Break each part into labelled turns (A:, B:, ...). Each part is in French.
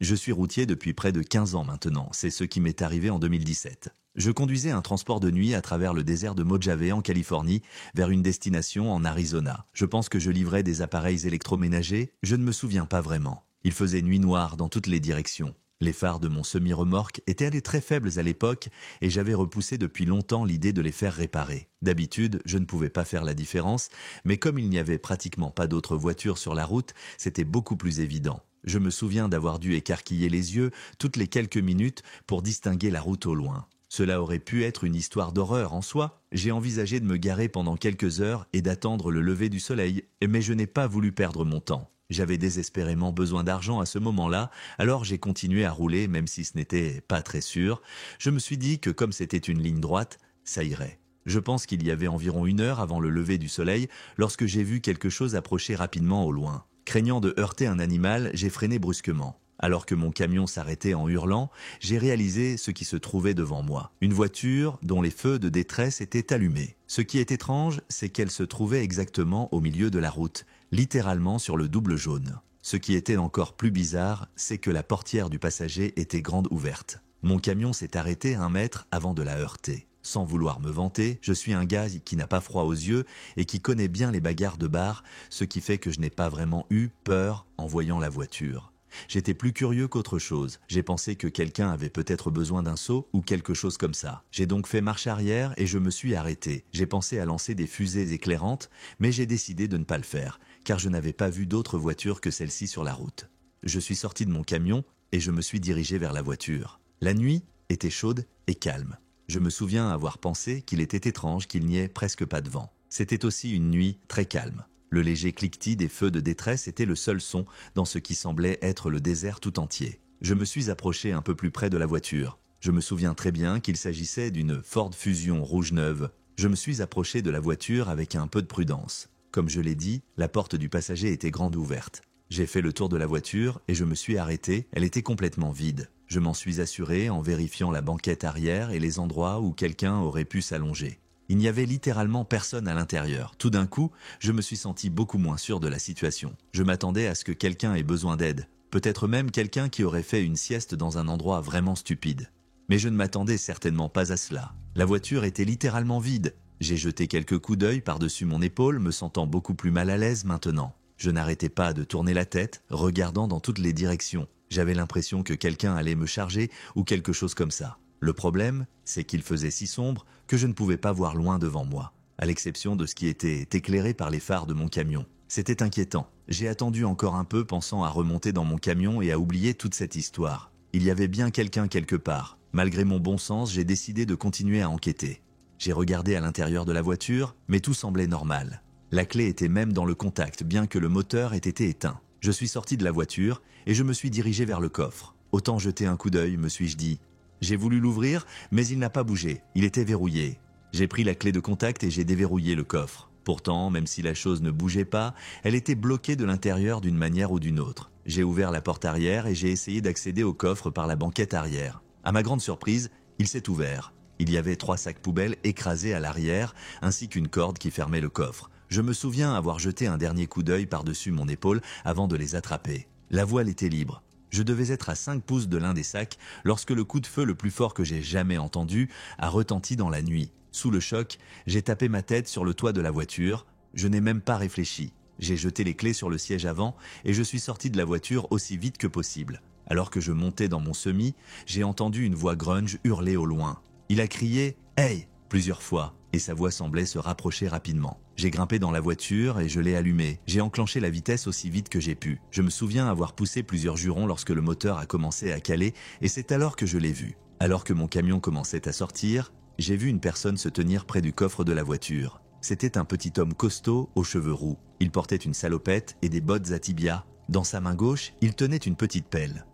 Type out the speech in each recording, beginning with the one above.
A: Je suis routier depuis près de 15 ans maintenant, c'est ce qui m'est arrivé en 2017. Je conduisais un transport de nuit à travers le désert de Mojave en Californie vers une destination en Arizona. Je pense que je livrais des appareils électroménagers, je ne me souviens pas vraiment. Il faisait nuit noire dans toutes les directions. Les phares de mon semi-remorque étaient allés très faibles à l'époque et j'avais repoussé depuis longtemps l'idée de les faire réparer. D'habitude, je ne pouvais pas faire la différence, mais comme il n'y avait pratiquement pas d'autres voitures sur la route, c'était beaucoup plus évident. Je me souviens d'avoir dû écarquiller les yeux toutes les quelques minutes pour distinguer la route au loin. Cela aurait pu être une histoire d'horreur en soi. J'ai envisagé de me garer pendant quelques heures et d'attendre le lever du soleil, mais je n'ai pas voulu perdre mon temps. J'avais désespérément besoin d'argent à ce moment-là, alors j'ai continué à rouler même si ce n'était pas très sûr. Je me suis dit que comme c'était une ligne droite, ça irait. Je pense qu'il y avait environ 1 heure avant le lever du soleil lorsque j'ai vu quelque chose approcher rapidement au loin. Craignant de heurter un animal, j'ai freiné brusquement. Alors que mon camion s'arrêtait en hurlant, j'ai réalisé ce qui se trouvait devant moi. Une voiture dont les feux de détresse étaient allumés. Ce qui est étrange, c'est qu'elle se trouvait exactement au milieu de la route, littéralement sur le double jaune. Ce qui était encore plus bizarre, c'est que la portière du passager était grande ouverte. Mon camion s'est arrêté 1 mètre avant de la heurter. Sans vouloir me vanter, je suis un gars qui n'a pas froid aux yeux et qui connaît bien les bagarres de bar, ce qui fait que je n'ai pas vraiment eu peur en voyant la voiture. J'étais plus curieux qu'autre chose. J'ai pensé que quelqu'un avait peut-être besoin d'un seau ou quelque chose comme ça. J'ai donc fait marche arrière et je me suis arrêté. J'ai pensé à lancer des fusées éclairantes, mais j'ai décidé de ne pas le faire, car je n'avais pas vu d'autres voitures que celle-ci sur la route. Je suis sorti de mon camion et je me suis dirigé vers la voiture. La nuit était chaude et calme. Je me souviens avoir pensé qu'il était étrange qu'il n'y ait presque pas de vent. C'était aussi une nuit très calme. Le léger cliquetis des feux de détresse était le seul son dans ce qui semblait être le désert tout entier. Je me suis approché un peu plus près de la voiture. Je me souviens très bien qu'il s'agissait d'une Ford Fusion rouge neuve. Je me suis approché de la voiture avec un peu de prudence. Comme je l'ai dit, la porte du passager était grande ouverte. J'ai fait le tour de la voiture et je me suis arrêté, elle était complètement vide. Je m'en suis assuré en vérifiant la banquette arrière et les endroits où quelqu'un aurait pu s'allonger. Il n'y avait littéralement personne à l'intérieur. Tout d'un coup, je me suis senti beaucoup moins sûr de la situation. Je m'attendais à ce que quelqu'un ait besoin d'aide. Peut-être même quelqu'un qui aurait fait une sieste dans un endroit vraiment stupide. Mais je ne m'attendais certainement pas à cela. La voiture était littéralement vide. J'ai jeté quelques coups d'œil par-dessus mon épaule, me sentant beaucoup plus mal à l'aise maintenant. Je n'arrêtais pas de tourner la tête, regardant dans toutes les directions. J'avais l'impression que quelqu'un allait me charger ou quelque chose comme ça. Le problème, c'est qu'il faisait si sombre que je ne pouvais pas voir loin devant moi, à l'exception de ce qui était éclairé par les phares de mon camion. C'était inquiétant. J'ai attendu encore un peu pensant à remonter dans mon camion et à oublier toute cette histoire. Il y avait bien quelqu'un quelque part. Malgré mon bon sens, j'ai décidé de continuer à enquêter. J'ai regardé à l'intérieur de la voiture, mais tout semblait normal. La clé était même dans le contact, bien que le moteur ait été éteint. Je suis sorti de la voiture et je me suis dirigé vers le coffre. Autant jeter un coup d'œil, me suis-je dit. J'ai voulu l'ouvrir, mais il n'a pas bougé. Il était verrouillé. J'ai pris la clé de contact et j'ai déverrouillé le coffre. Pourtant, même si la chose ne bougeait pas, elle était bloquée de l'intérieur d'une manière ou d'une autre. J'ai ouvert la porte arrière et j'ai essayé d'accéder au coffre par la banquette arrière. À ma grande surprise, il s'est ouvert. Il y avait 3 sacs poubelles écrasés à l'arrière, ainsi qu'une corde qui fermait le coffre. Je me souviens avoir jeté un dernier coup d'œil par-dessus mon épaule avant de les attraper. La voile était libre. Je devais être à 5 pouces de l'un des sacs lorsque le coup de feu le plus fort que j'ai jamais entendu a retenti dans la nuit. Sous le choc, j'ai tapé ma tête sur le toit de la voiture. Je n'ai même pas réfléchi. J'ai jeté les clés sur le siège avant et je suis sorti de la voiture aussi vite que possible. Alors que je montais dans mon semi, j'ai entendu une voix grunge hurler au loin. Il a crié « Hey !» plusieurs fois et sa voix semblait se rapprocher rapidement. J'ai grimpé dans la voiture et je l'ai allumée. J'ai enclenché la vitesse aussi vite que j'ai pu. Je me souviens avoir poussé plusieurs jurons lorsque le moteur a commencé à caler et c'est alors que je l'ai vu. Alors que mon camion commençait à sortir, j'ai vu une personne se tenir près du coffre de la voiture. C'était un petit homme costaud aux cheveux roux. Il portait une salopette et des bottes à tibia. Dans sa main gauche, il tenait une petite pelle.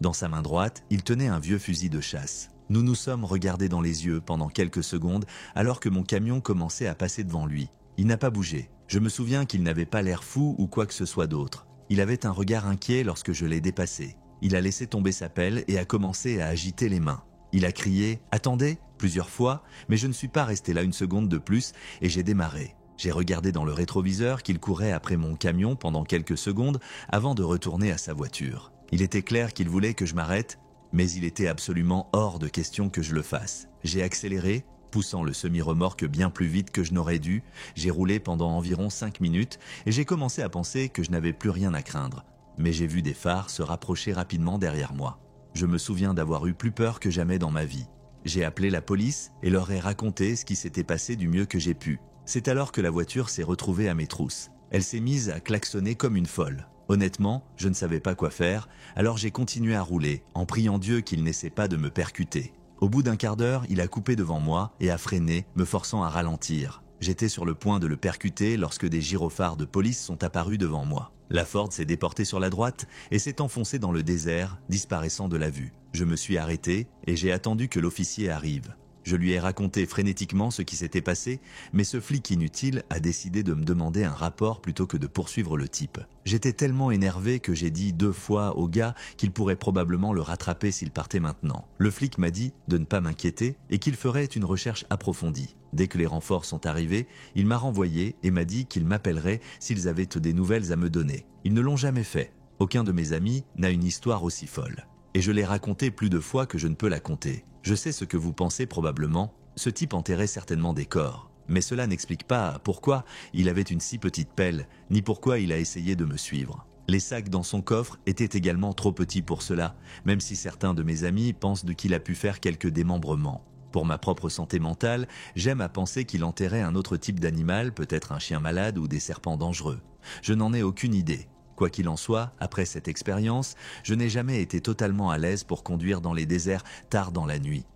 A: Dans sa main droite, il tenait un vieux fusil de chasse. Nous nous sommes regardés dans les yeux pendant quelques secondes alors que mon camion commençait à passer devant lui. Il n'a pas bougé. Je me souviens qu'il n'avait pas l'air fou ou quoi que ce soit d'autre. Il avait un regard inquiet lorsque je l'ai dépassé. Il a laissé tomber sa pelle et a commencé à agiter les mains. Il a crié « Attendez !» plusieurs fois, mais je ne suis pas resté là une seconde de plus et j'ai démarré. J'ai regardé dans le rétroviseur qu'il courait après mon camion pendant quelques secondes avant de retourner à sa voiture. Il était clair qu'il voulait que je m'arrête, mais il était absolument hors de question que je le fasse. J'ai accéléré, poussant le semi-remorque bien plus vite que je n'aurais dû. J'ai roulé pendant environ 5 minutes et j'ai commencé à penser que je n'avais plus rien à craindre. Mais j'ai vu des phares se rapprocher rapidement derrière moi. Je me souviens d'avoir eu plus peur que jamais dans ma vie. J'ai appelé la police et leur ai raconté ce qui s'était passé du mieux que j'ai pu. C'est alors que la voiture s'est retrouvée à mes trousses. Elle s'est mise à klaxonner comme une folle. Honnêtement, je ne savais pas quoi faire, alors j'ai continué à rouler, en priant Dieu qu'il n'essaie pas de me percuter. Au bout d'un quart d'heure, il a coupé devant moi et a freiné, me forçant à ralentir. J'étais sur le point de le percuter lorsque des gyrophares de police sont apparus devant moi. La Ford s'est déportée sur la droite et s'est enfoncée dans le désert, disparaissant de la vue. Je me suis arrêté et j'ai attendu que l'officier arrive. Je lui ai raconté frénétiquement ce qui s'était passé, mais ce flic inutile a décidé de me demander un rapport plutôt que de poursuivre le type. J'étais tellement énervé que j'ai dit 2 fois au gars qu'il pourrait probablement le rattraper s'il partait maintenant. Le flic m'a dit de ne pas m'inquiéter et qu'il ferait une recherche approfondie. Dès que les renforts sont arrivés, il m'a renvoyé et m'a dit qu'il m'appellerait s'ils avaient des nouvelles à me donner. Ils ne l'ont jamais fait. Aucun de mes amis n'a une histoire aussi folle. Et je l'ai raconté plus de fois que je ne peux la compter. Je sais ce que vous pensez probablement, ce type enterrait certainement des corps. Mais cela n'explique pas pourquoi il avait une si petite pelle, ni pourquoi il a essayé de me suivre. Les sacs dans son coffre étaient également trop petits pour cela, même si certains de mes amis pensent qu'il a pu faire quelques démembrements. Pour ma propre santé mentale, j'aime à penser qu'il enterrait un autre type d'animal, peut-être un chien malade ou des serpents dangereux. Je n'en ai aucune idée. Quoi qu'il en soit, après cette expérience, je n'ai jamais été totalement à l'aise pour conduire dans les déserts tard dans la nuit.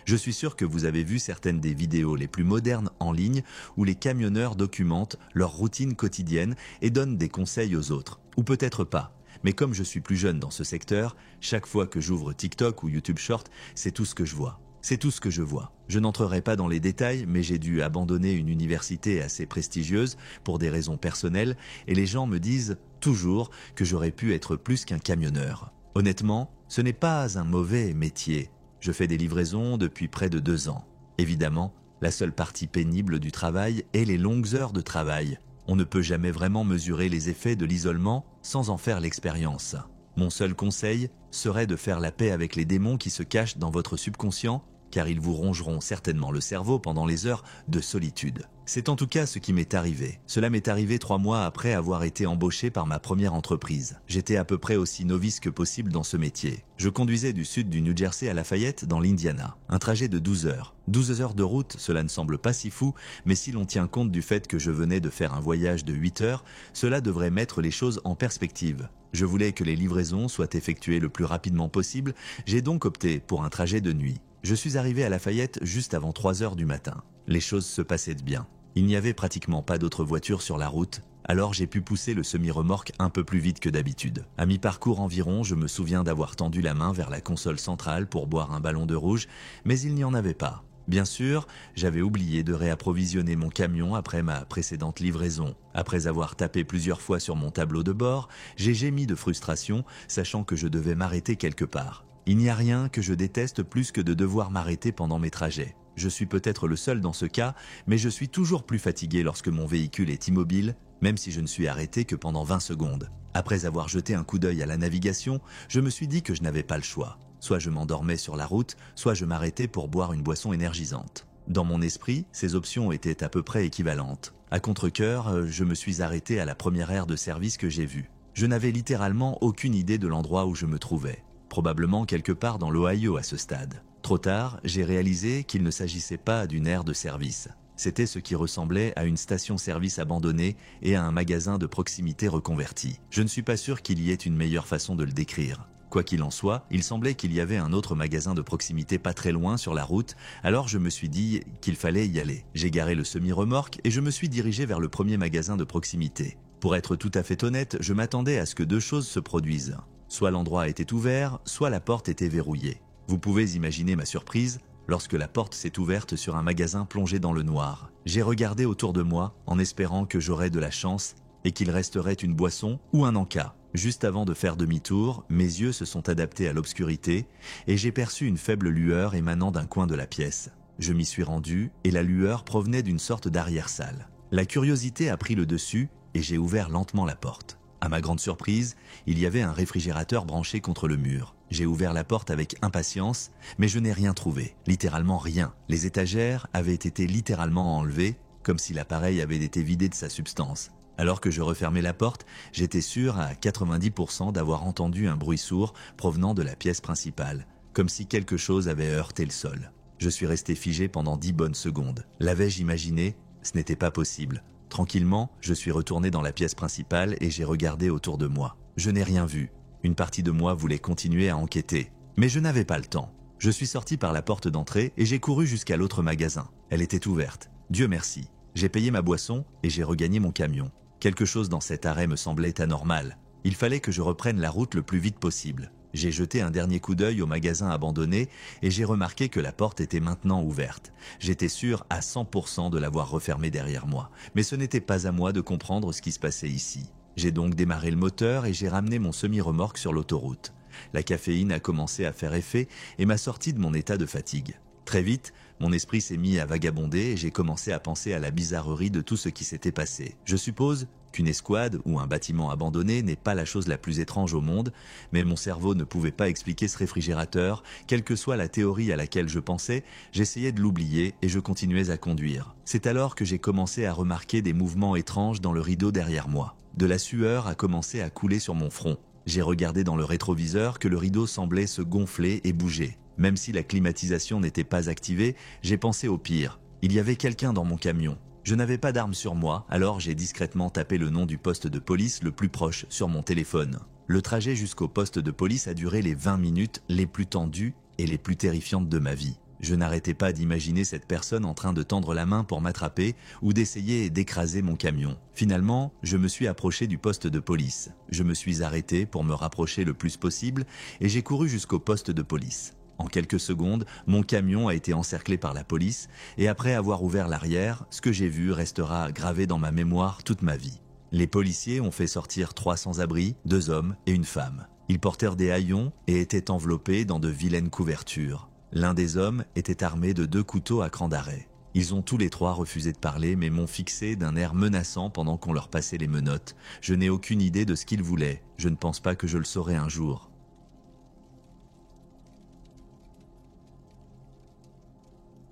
A: Je suis sûr que vous avez vu certaines des vidéos les plus modernes en ligne où les camionneurs documentent leur routine quotidienne et donnent des conseils aux autres. Ou peut-être pas. Mais comme je suis plus jeune dans ce secteur, chaque fois que j'ouvre TikTok ou YouTube Short, c'est tout ce que je vois. C'est tout ce que je vois. Je n'entrerai pas dans les détails, mais j'ai dû abandonner une université assez prestigieuse pour des raisons personnelles et les gens me disent toujours que j'aurais pu être plus qu'un camionneur. Honnêtement, ce n'est pas un mauvais métier. Je fais des livraisons depuis près de 2 ans. Évidemment, la seule partie pénible du travail est les longues heures de travail. On ne peut jamais vraiment mesurer les effets de l'isolement sans en faire l'expérience. Mon seul conseil serait de faire la paix avec les démons qui se cachent dans votre subconscient, car ils vous rongeront certainement le cerveau pendant les heures de solitude. C'est en tout cas ce qui m'est arrivé. Cela m'est arrivé 3 mois après avoir été embauché par ma première entreprise. J'étais à peu près aussi novice que possible dans ce métier. Je conduisais du sud du New Jersey à Lafayette, dans l'Indiana. Un trajet de 12 heures. 12 heures de route, cela ne semble pas si fou, mais si l'on tient compte du fait que je venais de faire un voyage de 8 heures, cela devrait mettre les choses en perspective. Je voulais que les livraisons soient effectuées le plus rapidement possible, j'ai donc opté pour un trajet de nuit. Je suis arrivé à Lafayette juste avant 3 heures du matin. Les choses se passaient bien. Il n'y avait pratiquement pas d'autres voitures sur la route, alors j'ai pu pousser le semi-remorque un peu plus vite que d'habitude. À mi-parcours environ, je me souviens d'avoir tendu la main vers la console centrale pour boire un ballon de rouge, mais il n'y en avait pas. Bien sûr, j'avais oublié de réapprovisionner mon camion après ma précédente livraison. Après avoir tapé plusieurs fois sur mon tableau de bord, j'ai gémi de frustration, sachant que je devais m'arrêter quelque part. Il n'y a rien que je déteste plus que de devoir m'arrêter pendant mes trajets. Je suis peut-être le seul dans ce cas, mais je suis toujours plus fatigué lorsque mon véhicule est immobile, même si je ne suis arrêté que pendant 20 secondes. Après avoir jeté un coup d'œil à la navigation, je me suis dit que je n'avais pas le choix. Soit je m'endormais sur la route, soit je m'arrêtais pour boire une boisson énergisante. Dans mon esprit, ces options étaient à peu près équivalentes. À contre-cœur, je me suis arrêté à la première aire de service que j'ai vue. Je n'avais littéralement aucune idée de l'endroit où je me trouvais. Probablement quelque part dans l'Ohio à ce stade. Trop tard, j'ai réalisé qu'il ne s'agissait pas d'une aire de service. C'était ce qui ressemblait à une station-service abandonnée et à un magasin de proximité reconverti. Je ne suis pas sûr qu'il y ait une meilleure façon de le décrire. Quoi qu'il en soit, il semblait qu'il y avait un autre magasin de proximité pas très loin sur la route, alors je me suis dit qu'il fallait y aller. J'ai garé le semi-remorque et je me suis dirigé vers le premier magasin de proximité. Pour être tout à fait honnête, je m'attendais à ce que 2 choses se produisent. Soit l'endroit était ouvert, soit la porte était verrouillée. Vous pouvez imaginer ma surprise lorsque la porte s'est ouverte sur un magasin plongé dans le noir. J'ai regardé autour de moi en espérant que j'aurais de la chance et qu'il resterait une boisson ou un encas. Juste avant de faire demi-tour, mes yeux se sont adaptés à l'obscurité et j'ai perçu une faible lueur émanant d'un coin de la pièce. Je m'y suis rendu et la lueur provenait d'une sorte d'arrière-salle. La curiosité a pris le dessus et j'ai ouvert lentement la porte. À ma grande surprise, il y avait un réfrigérateur branché contre le mur. J'ai ouvert la porte avec impatience, mais je n'ai rien trouvé, littéralement rien. Les étagères avaient été littéralement enlevées, comme si l'appareil avait été vidé de sa substance. Alors que je refermais la porte, j'étais sûr à 90% d'avoir entendu un bruit sourd provenant de la pièce principale, comme si quelque chose avait heurté le sol. Je suis resté figé pendant 10 bonnes secondes. L'avais-je imaginé? Ce n'était pas possible. Tranquillement, je suis retourné dans la pièce principale et j'ai regardé autour de moi. Je n'ai rien vu. Une partie de moi voulait continuer à enquêter, mais je n'avais pas le temps. Je suis sorti par la porte d'entrée et j'ai couru jusqu'à l'autre magasin. Elle était ouverte. Dieu merci. J'ai payé ma boisson et j'ai regagné mon camion. Quelque chose dans cet arrêt me semblait anormal. Il fallait que je reprenne la route le plus vite possible. J'ai jeté un dernier coup d'œil au magasin abandonné et j'ai remarqué que la porte était maintenant ouverte. J'étais sûr à 100% de l'avoir refermée derrière moi, mais ce n'était pas à moi de comprendre ce qui se passait ici. J'ai donc démarré le moteur et j'ai ramené mon semi-remorque sur l'autoroute. La caféine a commencé à faire effet et m'a sorti de mon état de fatigue. Très vite, mon esprit s'est mis à vagabonder et j'ai commencé à penser à la bizarrerie de tout ce qui s'était passé. Je suppose qu'une escouade ou un bâtiment abandonné n'est pas la chose la plus étrange au monde, mais mon cerveau ne pouvait pas expliquer ce réfrigérateur. Quelle que soit la théorie à laquelle je pensais, j'essayais de l'oublier et je continuais à conduire. C'est alors que j'ai commencé à remarquer des mouvements étranges dans le rideau derrière moi. De la sueur a commencé à couler sur mon front. J'ai regardé dans le rétroviseur que le rideau semblait se gonfler et bouger. Même si la climatisation n'était pas activée, j'ai pensé au pire. Il y avait quelqu'un dans mon camion. Je n'avais pas d'arme sur moi, alors j'ai discrètement tapé le nom du poste de police le plus proche sur mon téléphone. Le trajet jusqu'au poste de police a duré les 20 minutes les plus tendues et les plus terrifiantes de ma vie. Je n'arrêtais pas d'imaginer cette personne en train de tendre la main pour m'attraper ou d'essayer d'écraser mon camion. Finalement, je me suis approché du poste de police. Je me suis arrêté pour me rapprocher le plus possible et j'ai couru jusqu'au poste de police. En quelques secondes, mon camion a été encerclé par la police et après avoir ouvert l'arrière, ce que j'ai vu restera gravé dans ma mémoire toute ma vie. Les policiers ont fait sortir 3 sans-abri, 2 hommes et une femme. Ils portèrent des haillons et étaient enveloppés dans de vilaines couvertures. L'un des hommes était armé de 2 couteaux à cran d'arrêt. Ils ont tous les 3 refusé de parler mais m'ont fixé d'un air menaçant pendant qu'on leur passait les menottes. Je n'ai aucune idée de ce qu'ils voulaient. Je ne pense pas que je le saurai un jour.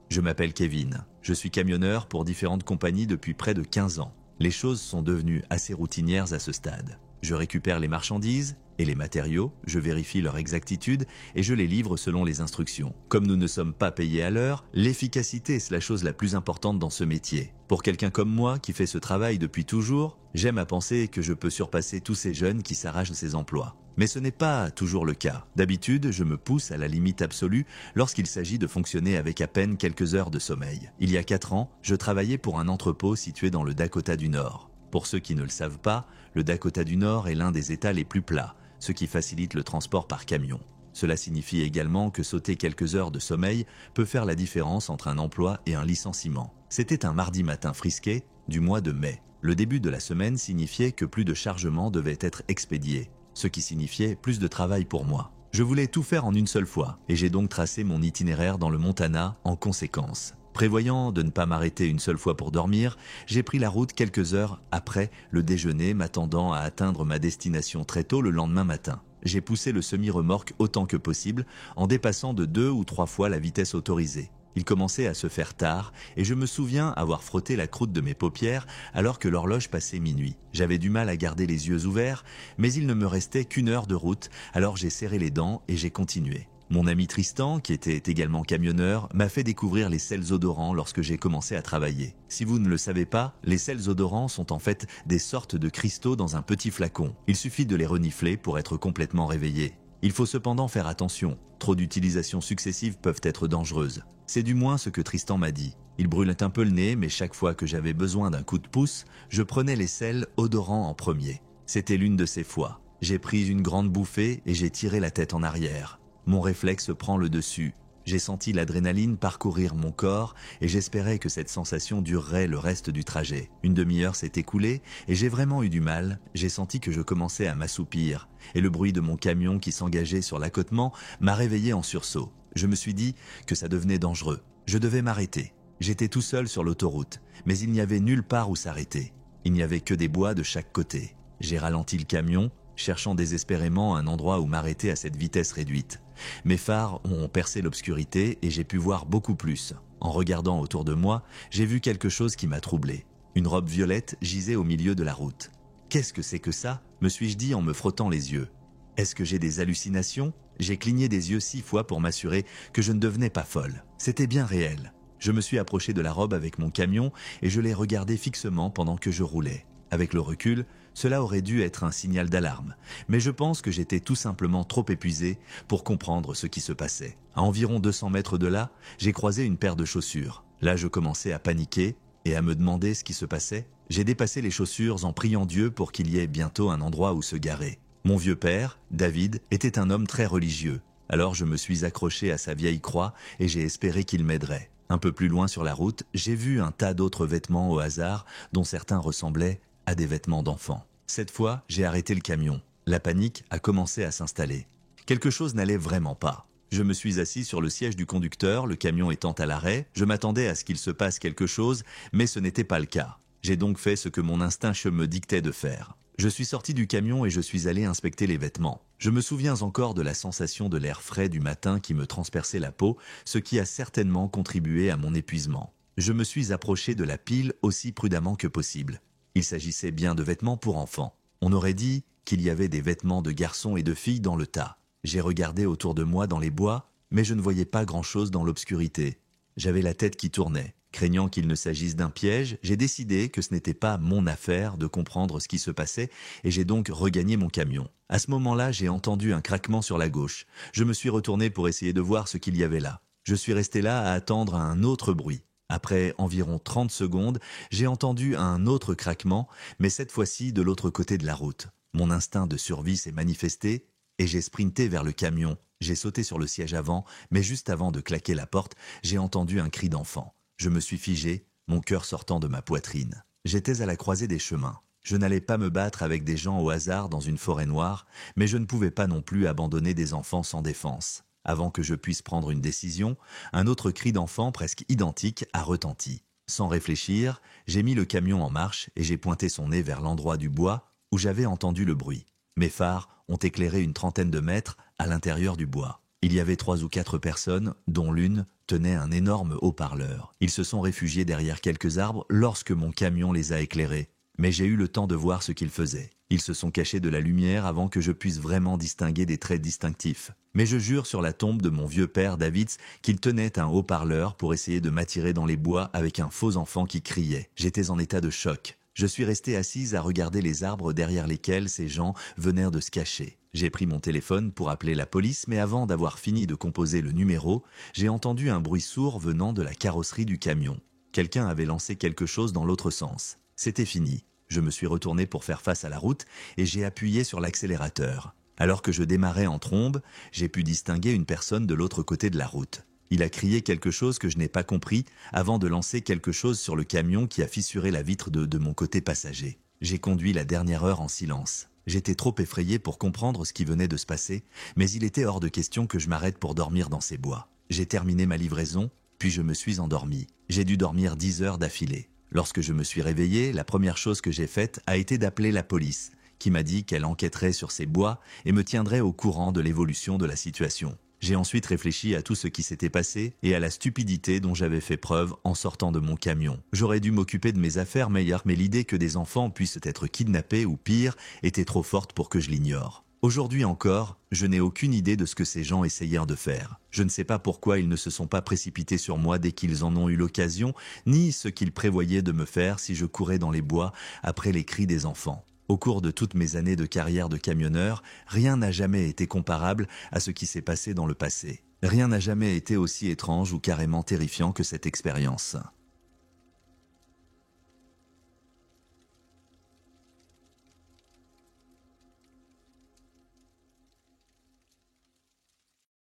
A: Je m'appelle Kevin. Je suis camionneur pour différentes compagnies depuis près de 15 ans. Les choses sont devenues assez routinières à ce stade. Je récupère les marchandises et les matériaux, je vérifie leur exactitude et je les livre selon les instructions. Comme nous ne sommes pas payés à l'heure, l'efficacité est la chose la plus importante dans ce métier. Pour quelqu'un comme moi qui fait ce travail depuis toujours, j'aime à penser que je peux surpasser tous ces jeunes qui s'arrachent de ces emplois. Mais ce n'est pas toujours le cas. D'habitude, je me pousse à la limite absolue lorsqu'il s'agit de fonctionner avec à peine quelques heures de sommeil. Il y a 4 ans, je travaillais pour un entrepôt situé dans le Dakota du Nord. Pour ceux qui ne le savent pas, le Dakota du Nord est l'un des États les plus plats, ce qui facilite le transport par camion. Cela signifie également que sauter quelques heures de sommeil peut faire la différence entre un emploi et un licenciement. C'était un mardi matin frisqué du mois de mai. Le début de la semaine signifiait que plus de chargements devaient être expédiés, ce qui signifiait plus de travail pour moi. Je voulais tout faire en une seule fois et j'ai donc tracé mon itinéraire dans le Montana en conséquence. Prévoyant de ne pas m'arrêter une seule fois pour dormir, j'ai pris la route quelques heures après le déjeuner, m'attendant à atteindre ma destination très tôt le lendemain matin. J'ai poussé le semi-remorque autant que possible en dépassant de 2 ou 3 fois la vitesse autorisée. Il commençait à se faire tard et je me souviens avoir frotté la croûte de mes paupières alors que l'horloge passait minuit. J'avais du mal à garder les yeux ouverts, mais il ne me restait qu'1 heure de route, alors j'ai serré les dents et j'ai continué. Mon ami Tristan, qui était également camionneur, m'a fait découvrir les sels odorants lorsque j'ai commencé à travailler. Si vous ne le savez pas, les sels odorants sont en fait des sortes de cristaux dans un petit flacon. Il suffit de les renifler pour être complètement réveillé. Il faut cependant faire attention, trop d'utilisations successives peuvent être dangereuses. C'est du moins ce que Tristan m'a dit. Il brûlait un peu le nez, mais chaque fois que j'avais besoin d'un coup de pouce, je prenais les sels odorants en premier. C'était l'une de ces fois. J'ai pris une grande bouffée et j'ai tiré la tête en arrière. Mon réflexe prend le dessus. J'ai senti l'adrénaline parcourir mon corps et j'espérais que cette sensation durerait le reste du trajet. Une demi-heure s'est écoulée et j'ai vraiment eu du mal. J'ai senti que je commençais à m'assoupir et le bruit de mon camion qui s'engageait sur l'accotement m'a réveillé en sursaut. Je me suis dit que ça devenait dangereux. Je devais m'arrêter. J'étais tout seul sur l'autoroute, mais il n'y avait nulle part où s'arrêter. Il n'y avait que des bois de chaque côté. J'ai ralenti le camion, cherchant désespérément un endroit où m'arrêter à cette vitesse réduite. Mes phares ont percé l'obscurité et j'ai pu voir beaucoup plus. En regardant autour de moi, j'ai vu quelque chose qui m'a troublé. Une robe violette gisait au milieu de la route. « Qu'est-ce que c'est que ça ?» me suis-je dit en me frottant les yeux. Est-ce que j'ai des hallucinations? J'ai cligné des yeux 6 fois pour m'assurer que je ne devenais pas folle. C'était bien réel. Je me suis approché de la robe avec mon camion et je l'ai regardée fixement pendant que je roulais. Avec le recul, cela aurait dû être un signal d'alarme, mais je pense que j'étais tout simplement trop épuisé pour comprendre ce qui se passait. À environ 200 mètres de là, j'ai croisé une paire de chaussures. Là, je commençais à paniquer et à me demander ce qui se passait. J'ai dépassé les chaussures en priant Dieu pour qu'il y ait bientôt un endroit où se garer. Mon vieux père, David, était un homme très religieux. Alors je me suis accroché à sa vieille croix et j'ai espéré qu'il m'aiderait. Un peu plus loin sur la route, j'ai vu un tas d'autres vêtements au hasard, dont certains ressemblaient à des vêtements d'enfants. Cette fois, j'ai arrêté le camion. La panique a commencé à s'installer. Quelque chose n'allait vraiment pas. Je me suis assis sur le siège du conducteur, le camion étant à l'arrêt. Je m'attendais à ce qu'il se passe quelque chose, mais ce n'était pas le cas. J'ai donc fait ce que mon instinct me dictait de faire. Je suis sorti du camion et je suis allé inspecter les vêtements. Je me souviens encore de la sensation de l'air frais du matin qui me transperçait la peau, ce qui a certainement contribué à mon épuisement. Je me suis approché de la pile aussi prudemment que possible. Il s'agissait bien de vêtements pour enfants. On aurait dit qu'il y avait des vêtements de garçons et de filles dans le tas. J'ai regardé autour de moi dans les bois, mais je ne voyais pas grand-chose dans l'obscurité. J'avais la tête qui tournait. Craignant qu'il ne s'agisse d'un piège, j'ai décidé que ce n'était pas mon affaire de comprendre ce qui se passait et j'ai donc regagné mon camion. À ce moment-là, j'ai entendu un craquement sur la gauche. Je me suis retourné pour essayer de voir ce qu'il y avait là. Je suis resté là à attendre un autre bruit. Après environ 30 secondes, j'ai entendu un autre craquement, mais cette fois-ci de l'autre côté de la route. Mon instinct de survie s'est manifesté et j'ai sprinté vers le camion. J'ai sauté sur le siège avant, mais juste avant de claquer la porte, j'ai entendu un cri d'enfant. Je me suis figé, mon cœur sortant de ma poitrine. J'étais à la croisée des chemins. Je n'allais pas me battre avec des gens au hasard dans une forêt noire, mais je ne pouvais pas non plus abandonner des enfants sans défense. Avant que je puisse prendre une décision, un autre cri d'enfant presque identique a retenti. Sans réfléchir, j'ai mis le camion en marche et j'ai pointé son nez vers l'endroit du bois où j'avais entendu le bruit. Mes phares ont éclairé une trentaine de mètres à l'intérieur du bois. Il y avait 3 ou 4 personnes, dont l'une tenait un énorme haut-parleur. Ils se sont réfugiés derrière quelques arbres lorsque mon camion les a éclairés. Mais j'ai eu le temps de voir ce qu'ils faisaient. Ils se sont cachés de la lumière avant que je puisse vraiment distinguer des traits distinctifs. Mais je jure sur la tombe de mon vieux père David qu'il tenait un haut-parleur pour essayer de m'attirer dans les bois avec un faux enfant qui criait. J'étais en état de choc. Je suis restée assise à regarder les arbres derrière lesquels ces gens venaient de se cacher. J'ai pris mon téléphone pour appeler la police, mais avant d'avoir fini de composer le numéro, j'ai entendu un bruit sourd venant de la carrosserie du camion. Quelqu'un avait lancé quelque chose dans l'autre sens. C'était fini. Je me suis retourné pour faire face à la route et j'ai appuyé sur l'accélérateur. Alors que je démarrais en trombe, j'ai pu distinguer une personne de l'autre côté de la route. Il a crié quelque chose que je n'ai pas compris avant de lancer quelque chose sur le camion qui a fissuré la vitre de mon côté passager. J'ai conduit la dernière heure en silence. J'étais trop effrayé pour comprendre ce qui venait de se passer, mais il était hors de question que je m'arrête pour dormir dans ces bois. J'ai terminé ma livraison, puis je me suis endormi. J'ai dû dormir 10 heures d'affilée. Lorsque je me suis réveillé, la première chose que j'ai faite a été d'appeler la police, qui m'a dit qu'elle enquêterait sur ces bois et me tiendrait au courant de l'évolution de la situation. J'ai ensuite réfléchi à tout ce qui s'était passé et à la stupidité dont j'avais fait preuve en sortant de mon camion. J'aurais dû m'occuper de mes affaires meilleures, mais l'idée que des enfants puissent être kidnappés ou pire était trop forte pour que je l'ignore. Aujourd'hui encore, je n'ai aucune idée de ce que ces gens essayèrent de faire. Je ne sais pas pourquoi ils ne se sont pas précipités sur moi dès qu'ils en ont eu l'occasion, ni ce qu'ils prévoyaient de me faire si je courais dans les bois après les cris des enfants. Au cours de toutes mes années de carrière de camionneur, rien n'a jamais été comparable à ce qui s'est passé dans le passé. Rien n'a jamais été aussi étrange ou carrément terrifiant que cette expérience.